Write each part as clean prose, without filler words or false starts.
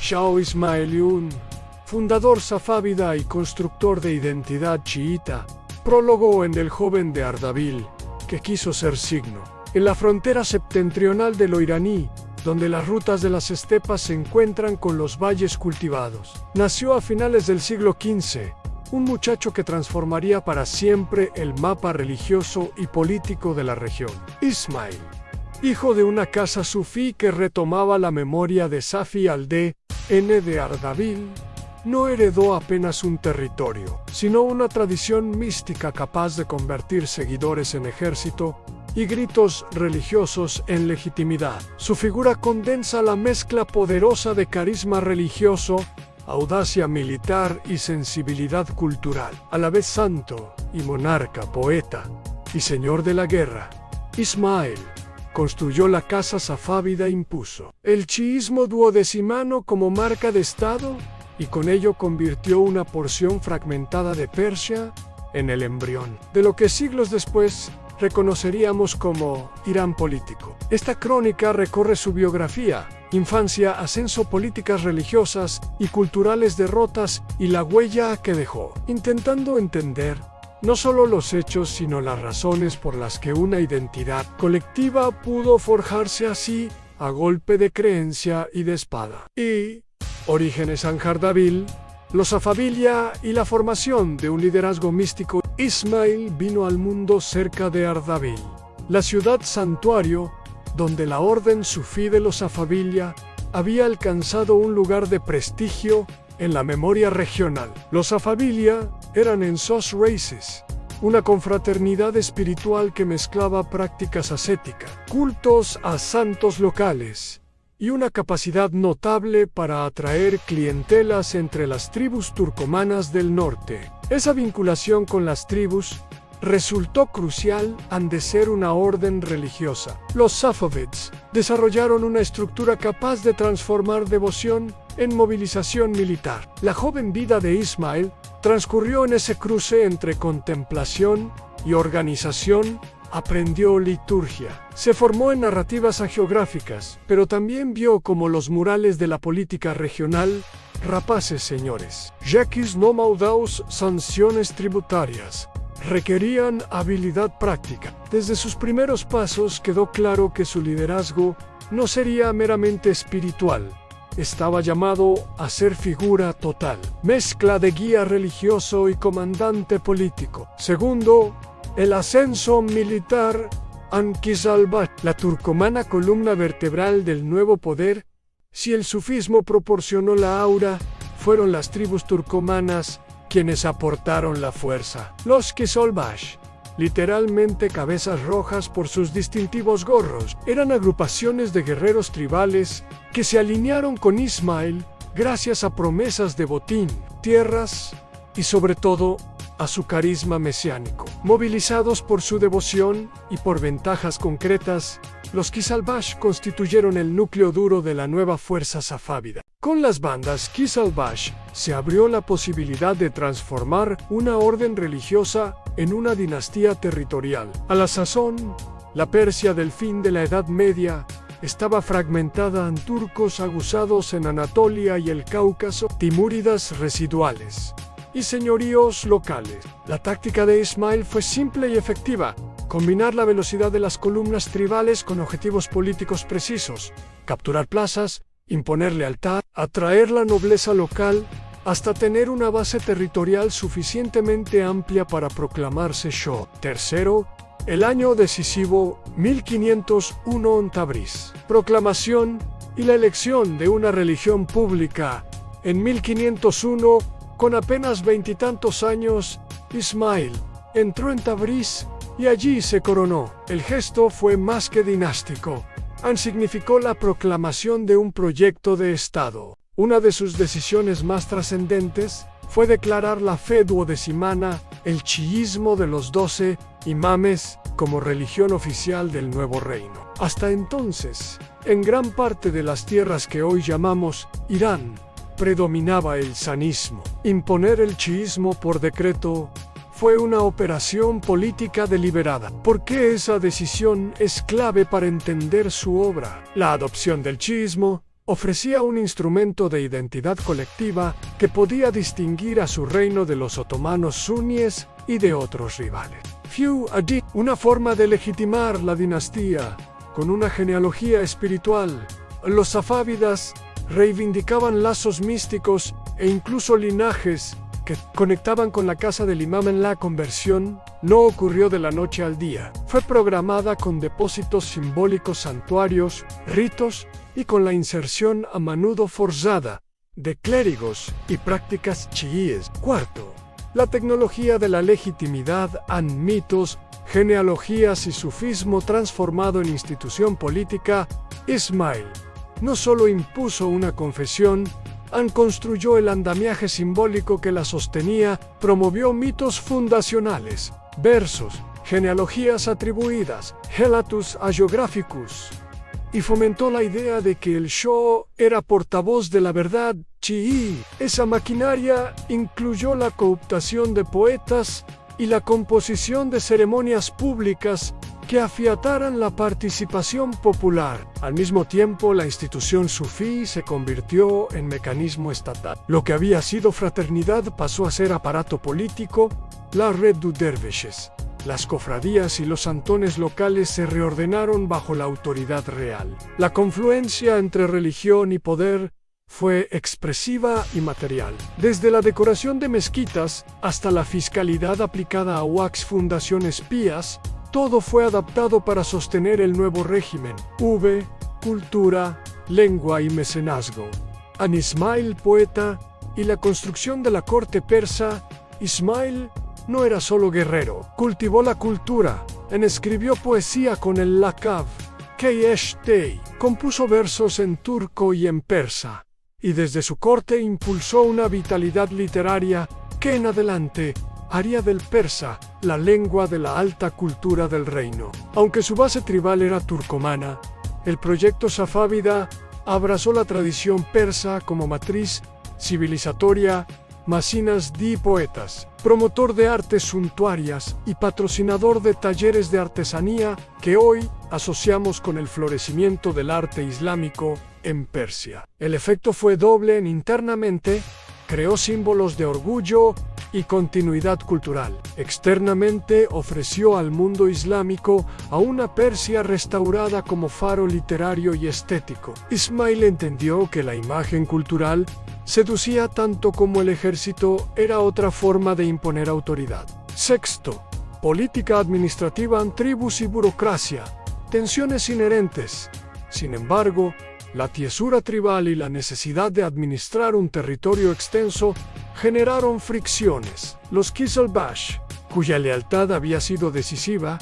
Shah Ismail, fundador safávida y constructor de identidad chiita, prólogó en El joven de Ardabil, que quiso ser signo. En la frontera septentrional de lo iraní, donde las rutas de las estepas se encuentran con los valles cultivados, nació a finales del siglo XV, un muchacho que transformaría para siempre el mapa religioso y político de la región. Ismail, hijo de una casa sufí que retomaba la memoria de Safi al-Din de Ardabil, no heredó apenas un territorio, sino una tradición mística capaz de convertir seguidores en ejército y gritos religiosos en legitimidad. Su figura condensa la mezcla poderosa de carisma religioso, audacia militar y sensibilidad cultural. A la vez santo y monarca, poeta y señor de la guerra, Ismail construyó la casa safávida e impuso el chiismo duodecimano como marca de Estado y con ello convirtió una porción fragmentada de Persia en el embrión de lo que siglos después reconoceríamos como Irán político. Esta crónica recorre su biografía, infancia, ascenso, políticas religiosas y culturales, derrotas y la huella que dejó, intentando entender no solo los hechos sino las razones por las que una identidad colectiva pudo forjarse así a golpe de creencia y de espada. Y orígenes Ardabil, los Safavilia y la formación de un liderazgo místico. Ismail vino al mundo cerca de Ardabil, la ciudad santuario donde la orden sufí de los Safavilia había alcanzado un lugar de prestigio en la memoria regional. Los Safavilia eran en sos raíces, una confraternidad espiritual que mezclaba prácticas ascéticas, cultos a santos locales y una capacidad notable para atraer clientelas entre las tribus turcomanas del norte. Esa vinculación con las tribus resultó crucial han de ser una orden religiosa. Los Safavids desarrollaron una estructura capaz de transformar devoción en movilización militar. La joven vida de Ismail transcurrió en ese cruce entre contemplación y organización. Aprendió liturgia, se formó en narrativas hagiográficas, pero también vio como los murales de la política regional, rapaces señores, yaquis no maudaus sanciones tributarias, requerían habilidad práctica. Desde sus primeros pasos quedó claro que su liderazgo no sería meramente espiritual, estaba llamado a ser figura total, mezcla de guía religioso y comandante político. Segundo, el ascenso militar. Ankizalbash, la turcomana columna vertebral del nuevo poder. Si el sufismo proporcionó la aura, fueron las tribus turcomanas quienes aportaron la fuerza. Los Kizilbash, literalmente cabezas rojas por sus distintivos gorros, eran agrupaciones de guerreros tribales que se alinearon con Ismail gracias a promesas de botín, tierras y sobre todo a su carisma mesiánico. Movilizados por su devoción y por ventajas concretas, los Kizilbash constituyeron el núcleo duro de la nueva fuerza safávida. Con las bandas Kizilbash se abrió la posibilidad de transformar una orden religiosa en una dinastía territorial. A la sazón, la Persia del fin de la Edad Media estaba fragmentada en turcos aguzados en Anatolia y el Cáucaso, timúridas residuales y señoríos locales. La táctica de Ismail fue simple y efectiva: combinar la velocidad de las columnas tribales con objetivos políticos precisos, capturar plazas, imponer lealtad, atraer la nobleza local, hasta tener una base territorial suficientemente amplia para proclamarse Shah. Tercero, el año decisivo, 1501 en Tabriz. Proclamación y la elección de una religión pública. En 1501, con apenas veintitantos años, Ismail entró en Tabriz y allí se coronó. El gesto fue más que dinástico. Significó la proclamación de un proyecto de Estado. Una de sus decisiones más trascendentes fue declarar la fe duodecimana, el chiismo de los 12 imames, como religión oficial del nuevo reino. Hasta entonces, en gran parte de las tierras que hoy llamamos Irán, predominaba el sanismo. Imponer el chiismo por decreto fue una operación política deliberada. ¿Por qué esa decisión es clave para entender su obra? La adopción del chiismo ofrecía un instrumento de identidad colectiva que podía distinguir a su reino de los otomanos suníes y de otros rivales. Una forma de legitimar la dinastía con una genealogía espiritual. Los safávidas reivindicaban lazos místicos e incluso linajes que conectaban con la casa del imam. En la conversión no ocurrió de la noche al día. Fue programada con depósitos simbólicos, santuarios, ritos y con la inserción a menudo forzada de clérigos y prácticas chiíes. Cuarto, la tecnología de la legitimidad en mitos, genealogías y sufismo transformado en institución política. Ismail no solo impuso una confesión, construyó el andamiaje simbólico que la sostenía, promovió mitos fundacionales, versos, genealogías atribuidas, Helatus Agiographicus, y fomentó la idea de que el Shah era portavoz de la verdad chií. Esa maquinaria incluyó la cooptación de poetas y la composición de ceremonias públicas que afiataran la participación popular. Al mismo tiempo, la institución sufí se convirtió en mecanismo estatal. Lo que había sido fraternidad pasó a ser aparato político. La red de derviches, las cofradías y los santones locales se reordenaron bajo la autoridad real. La confluencia entre religión y poder fue expresiva y material. Desde la decoración de mezquitas hasta la fiscalidad aplicada a waqf, fundaciones pías, todo fue adaptado para sostener el nuevo régimen. Cultura, lengua y mecenazgo. An Ismail, poeta, y la construcción de la corte persa. Ismail no era solo guerrero, cultivó la cultura, escribió poesía con el lakav, Keyesh-Tei, compuso versos en turco y en persa, y desde su corte impulsó una vitalidad literaria que en adelante haría del persa la lengua de la alta cultura del reino. Aunque su base tribal era turcomana, el proyecto safávida abrazó la tradición persa como matriz civilizatoria. Masinas di poetas, promotor de artes suntuarias y patrocinador de talleres de artesanía que hoy asociamos con el florecimiento del arte islámico en Persia. El efecto fue doble. Internamente, creó símbolos de orgullo y continuidad cultural. Externamente, ofreció al mundo islámico a una Persia restaurada como faro literario y estético. Ismail entendió que la imagen cultural seducía tanto como el ejército era otra forma de imponer autoridad. Sexto, política administrativa en tribus y burocracia, tensiones inherentes. Sin embargo, la tiesura tribal y la necesidad de administrar un territorio extenso generaron fricciones. Los Qizilbash, cuya lealtad había sido decisiva,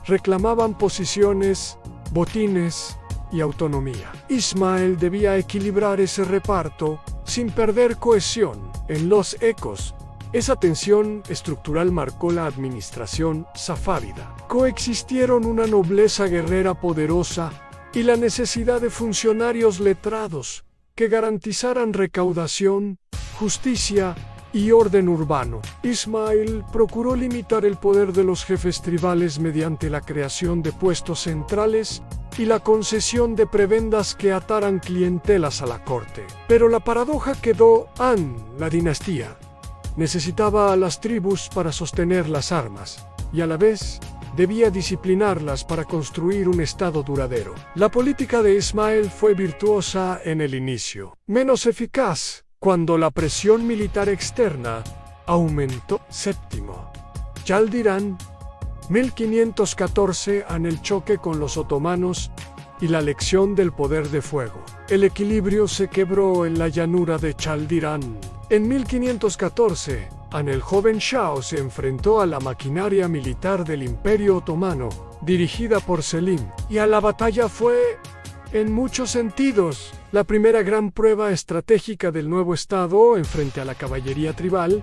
reclamaban posiciones, botines y autonomía. Ismail debía equilibrar ese reparto sin perder cohesión. En los ecos, esa tensión estructural marcó la administración safávida. Coexistieron una nobleza guerrera poderosa y la necesidad de funcionarios letrados que garantizaran recaudación, justicia y orden urbano. Ismail procuró limitar el poder de los jefes tribales mediante la creación de puestos centrales y la concesión de prebendas que ataran clientelas a la corte. Pero la paradoja quedó la dinastía necesitaba a las tribus para sostener las armas, y a la vez debía disciplinarlas para construir un estado duradero. La política de Ismail fue virtuosa en el inicio, menos eficaz cuando la presión militar externa aumentó. Séptimo, Chaldirán, 1514, en el choque con los otomanos y la lección del poder de fuego. El equilibrio se quebró en la llanura de Chaldirán. En 1514, el joven Shah se enfrentó a la maquinaria militar del Imperio Otomano, dirigida por Selim, y a la batalla fue, en muchos sentidos, la primera gran prueba estratégica del nuevo Estado frente a la caballería tribal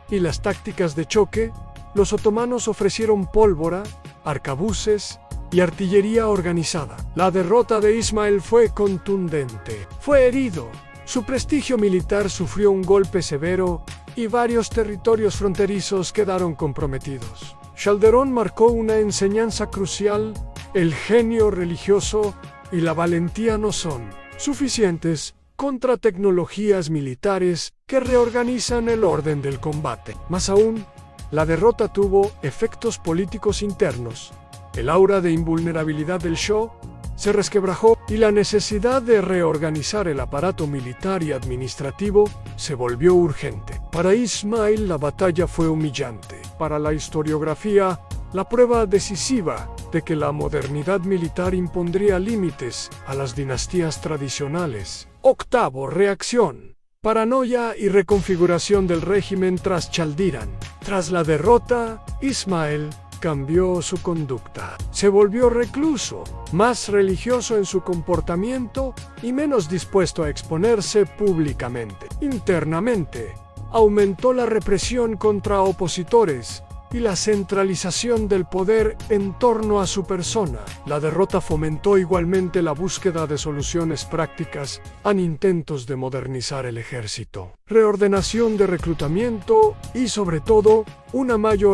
y las tácticas de choque. Los otomanos ofrecieron pólvora, arcabuces y artillería organizada. La derrota de Ismail fue contundente. Fue herido, su prestigio militar sufrió un golpe severo y varios territorios fronterizos quedaron comprometidos. Chalderón marcó una enseñanza crucial: el genio religioso y la valentía no son suficientes contra tecnologías militares que reorganizan el orden del combate. Más aún, la derrota tuvo efectos políticos internos. El aura de invulnerabilidad del Shah se resquebrajó y la necesidad de reorganizar el aparato militar y administrativo se volvió urgente. Para Ismail la batalla fue humillante. Para la historiografía, la prueba decisiva de que la modernidad militar impondría límites a las dinastías tradicionales. Octavo, reacción, paranoia y reconfiguración del régimen tras Chaldiran. Tras la derrota, Ismail cambió su conducta. Se volvió recluso, más religioso en su comportamiento y menos dispuesto a exponerse públicamente. Internamente, aumentó la represión contra opositores y la centralización del poder en torno a su persona. La derrota fomentó igualmente la búsqueda de soluciones prácticas a intentos de modernizar el ejército, reordenación de reclutamiento y, sobre todo, una mayor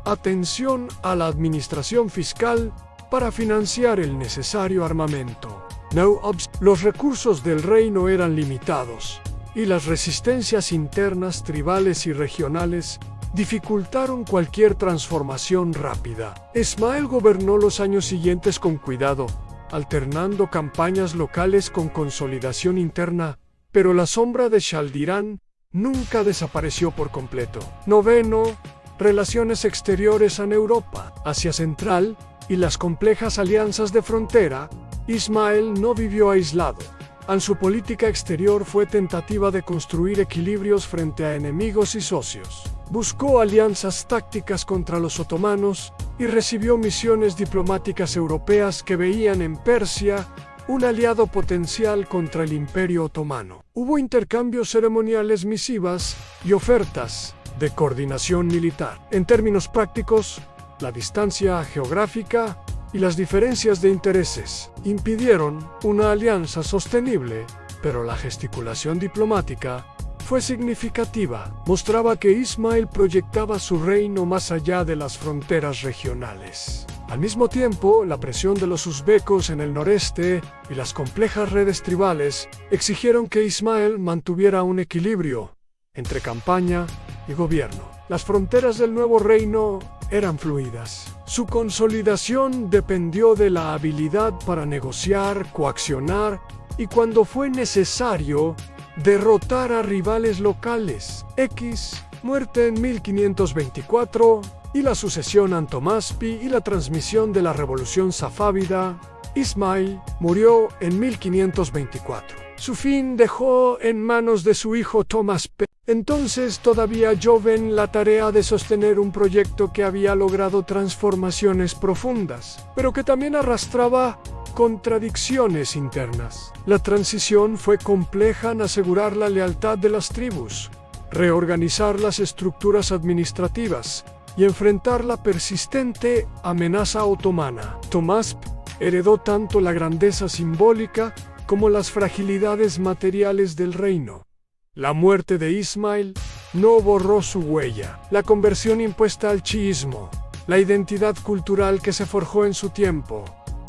atención a la administración fiscal para financiar el necesario armamento. No obstante, los recursos del reino eran limitados y las resistencias internas tribales y regionales dificultaron cualquier transformación rápida. Ismail gobernó los años siguientes con cuidado, alternando campañas locales con consolidación interna, pero la sombra de Chaldiran nunca desapareció por completo. Noveno, relaciones exteriores en Europa, Asia Central y las complejas alianzas de frontera. Ismail no vivió aislado. En su política exterior fue tentativa de construir equilibrios frente a enemigos y socios. Buscó alianzas tácticas contra los otomanos y recibió misiones diplomáticas europeas que veían en Persia un aliado potencial contra el Imperio Otomano. Hubo intercambios ceremoniales, misivas y ofertas de coordinación militar. En términos prácticos, la distancia geográfica y las diferencias de intereses impidieron una alianza sostenible, pero la gesticulación diplomática fue significativa. Mostraba que Ismail proyectaba su reino más allá de las fronteras regionales. Al mismo tiempo, la presión de los uzbecos en el noreste y las complejas redes tribales exigieron que Ismail mantuviera un equilibrio entre campaña y gobierno. Las fronteras del nuevo reino eran fluidas. Su consolidación dependió de la habilidad para negociar, coaccionar y, cuando fue necesario, derrotar a rivales locales. Muerte en 1524 y la sucesión Antomaspi y la transmisión de la revolución safávida. Ismail murió en 1524. Su fin dejó en manos de su hijo Tomás P., entonces todavía joven, la tarea de sostener un proyecto que había logrado transformaciones profundas, pero que también arrastraba contradicciones internas. La transición fue compleja en asegurar la lealtad de las tribus, reorganizar las estructuras administrativas y enfrentar la persistente amenaza otomana. Tomás P. heredó tanto la grandeza simbólica como las fragilidades materiales del reino. La muerte de Ismail no borró su huella. La conversión impuesta al chiismo, la identidad cultural que se forjó en su tiempo,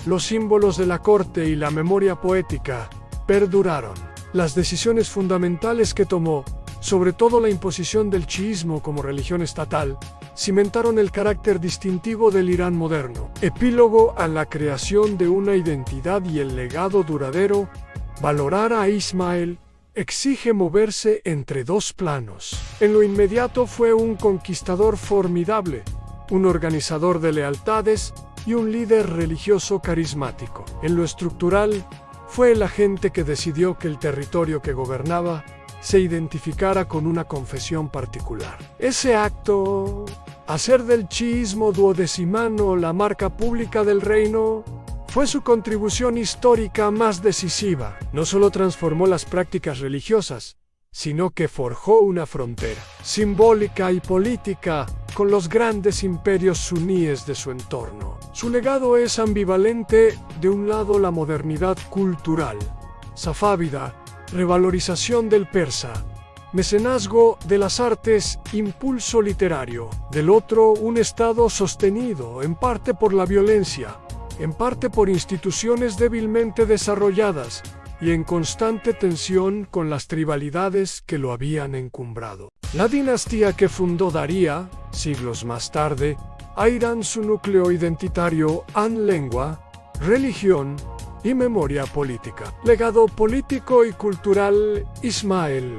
los símbolos de la corte y la memoria poética perduraron. Las decisiones fundamentales que tomó, sobre todo la imposición del chiismo como religión estatal, cimentaron el carácter distintivo del Irán moderno. Epílogo a la creación de una identidad y el legado duradero. Valorar a Ismail exige moverse entre dos planos. En lo inmediato fue un conquistador formidable, un organizador de lealtades y un líder religioso carismático. En lo estructural, fue el agente que decidió que el territorio que gobernaba se identificara con una confesión particular. Ese acto, hacer del chiismo duodecimano la marca pública del reino, fue su contribución histórica más decisiva. No solo transformó las prácticas religiosas, sino que forjó una frontera simbólica y política con los grandes imperios suníes de su entorno. Su legado es ambivalente. De un lado, la modernidad cultural safávida, revalorización del persa, mecenazgo de las artes, impulso literario. Del otro, un Estado sostenido, en parte por la violencia, en parte por instituciones débilmente desarrolladas y en constante tensión con las tribalidades que lo habían encumbrado. La dinastía que fundó daría, siglos más tarde, a Irán su núcleo identitario en lengua, religión y memoria política. Legado político y cultural. Ismail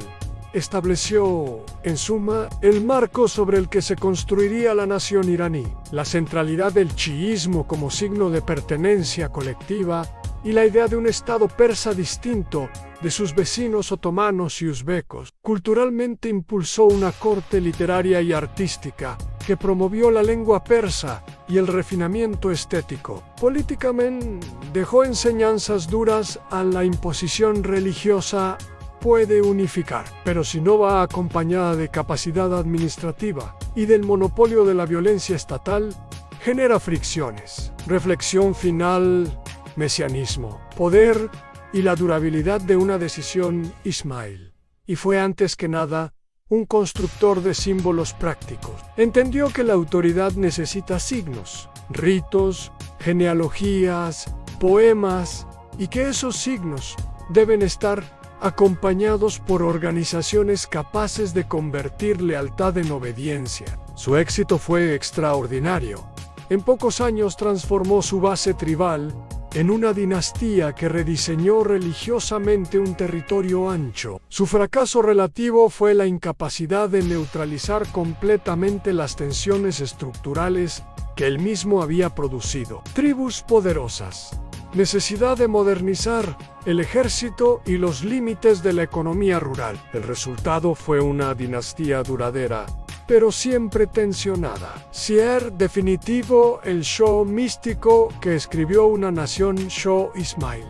estableció, en suma, el marco sobre el que se construiría la nación iraní, la centralidad del chiismo como signo de pertenencia colectiva y la idea de un estado persa distinto de sus vecinos otomanos y uzbecos. Culturalmente impulsó una corte literaria y artística que promovió la lengua persa y el refinamiento estético. Políticamente dejó enseñanzas duras a la imposición religiosa. Puede unificar, pero si no va acompañada de capacidad administrativa y del monopolio de la violencia estatal, genera fricciones. Reflexión final: mesianismo, poder y la durabilidad de una decisión. Ismail, y fue antes que nada un constructor de símbolos prácticos. Entendió que la autoridad necesita signos, ritos, genealogías, poemas, y que esos signos deben estar acompañados por organizaciones capaces de convertir lealtad en obediencia. Su éxito fue extraordinario. En pocos años transformó su base tribal en una dinastía que rediseñó religiosamente un territorio ancho. Su fracaso relativo fue la incapacidad de neutralizar completamente las tensiones estructurales que él mismo había producido. Tribus poderosas, necesidad de modernizar el ejército y los límites de la economía rural. El resultado fue una dinastía duradera, pero siempre tensionada. Cierre definitivo: el Shah místico que escribió una nación. Shah Ismail,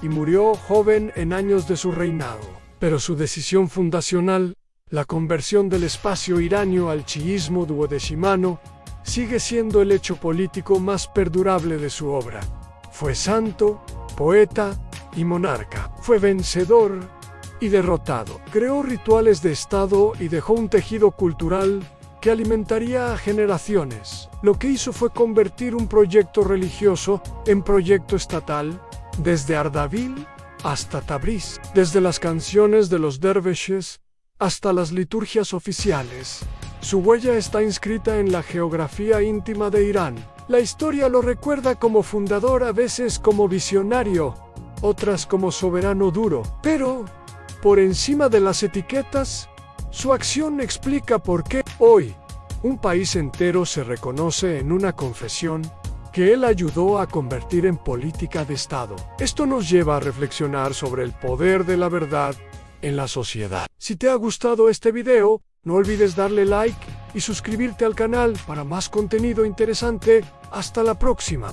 y murió joven en años de su reinado. Pero su decisión fundacional, la conversión del espacio iranio al chiismo duodecimano, sigue siendo el hecho político más perdurable de su obra. Fue santo, poeta y monarca. Fue vencedor y derrotado. Creó rituales de Estado y dejó un tejido cultural que alimentaría a generaciones. Lo que hizo fue convertir un proyecto religioso en proyecto estatal, desde Ardabil hasta Tabriz, desde las canciones de los dervishes hasta las liturgias oficiales. Su huella está inscrita en la geografía íntima de Irán. La historia lo recuerda como fundador, a veces como visionario, otras como soberano duro. Pero, por encima de las etiquetas, su acción explica por qué hoy un país entero se reconoce en una confesión que él ayudó a convertir en política de Estado. Esto nos lleva a reflexionar sobre el poder de la verdad en la sociedad. Si te ha gustado este video, no olvides darle like y suscribirte al canal para más contenido interesante. Hasta la próxima.